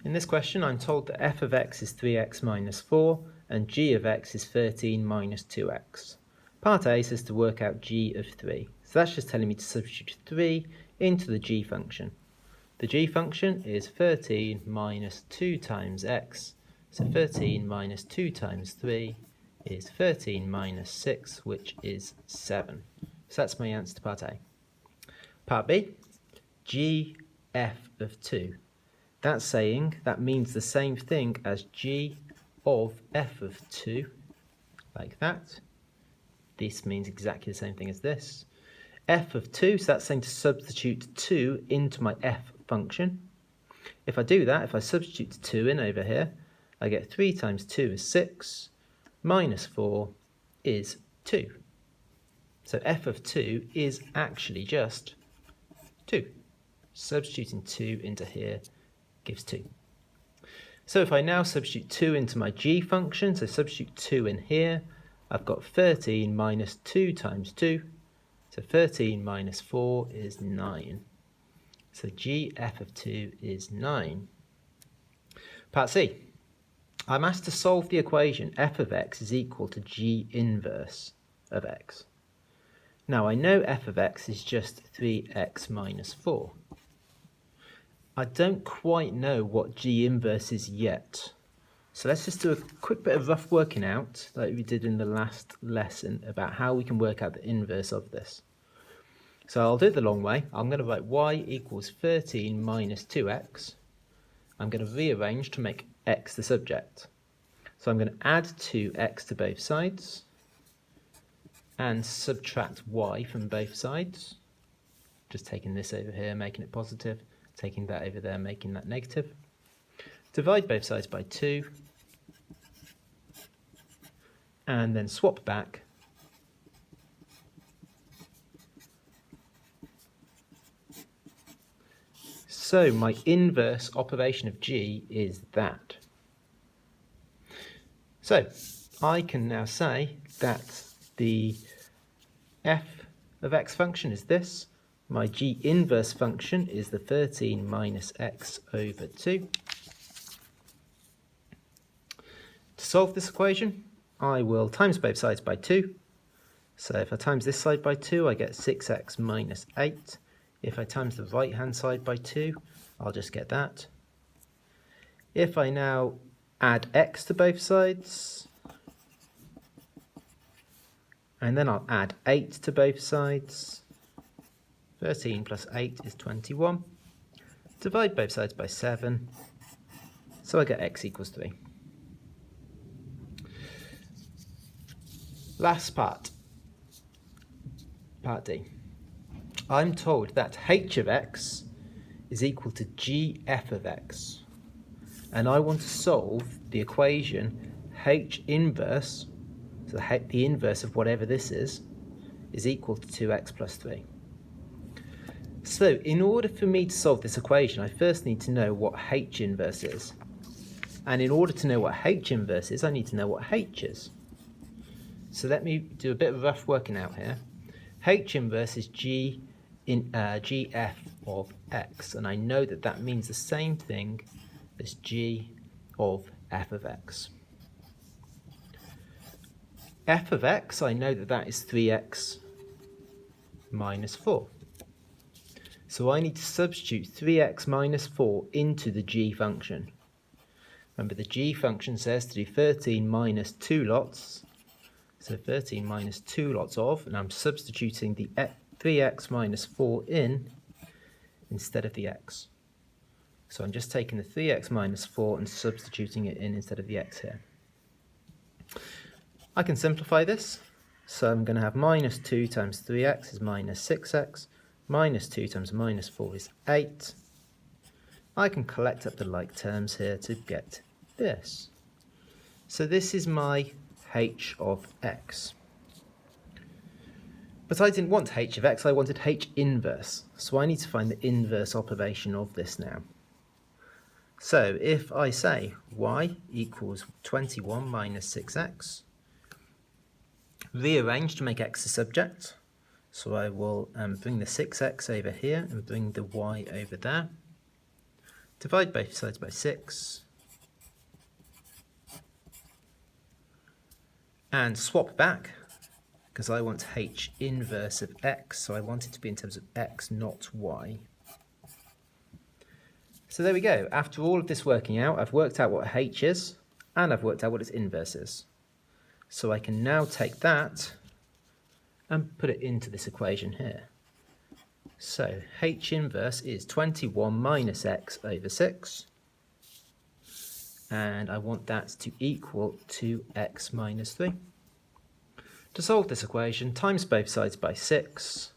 In this question, I'm told that f of x is 3x minus 4 and g of x is 13 minus 2x. Part A says to work out g of 3. So that's just telling me to substitute 3 into the g function. The g function is 13 minus 2 times x. So 13 minus 2 times 3 is 13 minus 6, which is 7. So that's my answer to part A. Part B, g f of 2. That's saying that means the same thing as g of f of 2, like that. This means exactly the same thing as this. F of 2, so that's saying to substitute 2 into my f function. If I do that, if I substitute 2 in over here, I get 3 times 2 is 6, minus 4 is 2. So f of 2 is actually just 2. Substituting 2 into here gives 2. So if I now substitute 2 into my g function, so substitute 2 in here, I've got 13 minus 2 times 2, so 13 minus 4 is 9. So g f of 2 is 9. Part C. I'm asked to solve the equation f of x is equal to g inverse of x. Now I know f of x is just 3x minus 4. I don't quite know what g inverse is yet. So let's just do a quick bit of rough working out like we did in the last lesson about how we can work out the inverse of this. So I'll do it the long way. I'm going to write y equals 13 minus 2x. I'm going to rearrange to make x the subject. So I'm going to add 2x to both sides and subtract y from both sides. Just taking this over here, making it positive. Taking that over there, making that negative. Divide both sides by 2. And then swap back. So my inverse operation of g is that. So I can now say that the f of x function is this. My g inverse function is the 13 minus x over 2. To solve this equation, I will times both sides by 2. So if I times this side by 2, I get 6x minus 8. If I times the right-hand side by 2, I'll just get that. If I now add x to both sides, and then I'll add 8 to both sides, 13 plus 8 is 21. Divide both sides by 7. So I get x equals 3. Last part. Part D. I'm told that h of x is equal to g f of x. And I want to solve the equation h inverse, so the inverse of whatever this is equal to 2x plus 3. So in order for me to solve this equation, I first need to know what h inverse is. And in order to know what h inverse is, I need to know what h is. So let me do a bit of rough working out here. H inverse is gf of x. And I know that that means the same thing as g of f of x. F of x, I know that that is 3x minus 4. So I need to substitute 3x minus 4 into the g function. Remember, the g function says to do 13 minus 2 lots. So 13 minus 2 lots of, and I'm substituting the 3x minus 4 in instead of the x. So I'm just taking the 3x minus 4 and substituting it in instead of the x here. I can simplify this. So I'm going to have minus 2 times 3x is minus 6x. Minus 2 times minus 4 is 8. I can collect up the like terms here to get this. So this is my h of x. But I didn't want h of x, I wanted h inverse. So I need to find the inverse operation of this now. So if I say y equals 21 minus 6x, rearrange to make x the subject. So I will bring the 6x over here and bring the y over there. Divide both sides by 6. And swap back, because I want h inverse of x, so I want it to be in terms of x, not y. So there we go. After all of this working out, I've worked out what h is, and I've worked out what its inverse is. So I can now take that and put it into this equation here. So h inverse is 21 minus x over 6. And I want that to equal 2x minus 3. To solve this equation, times both sides by 6.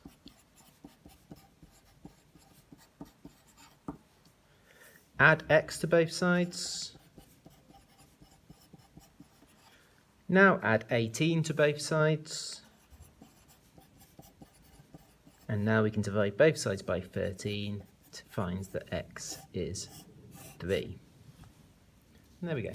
Add x to both sides. Now add 18 to both sides. And now we can divide both sides by 13 to find that x is 3. And there we go.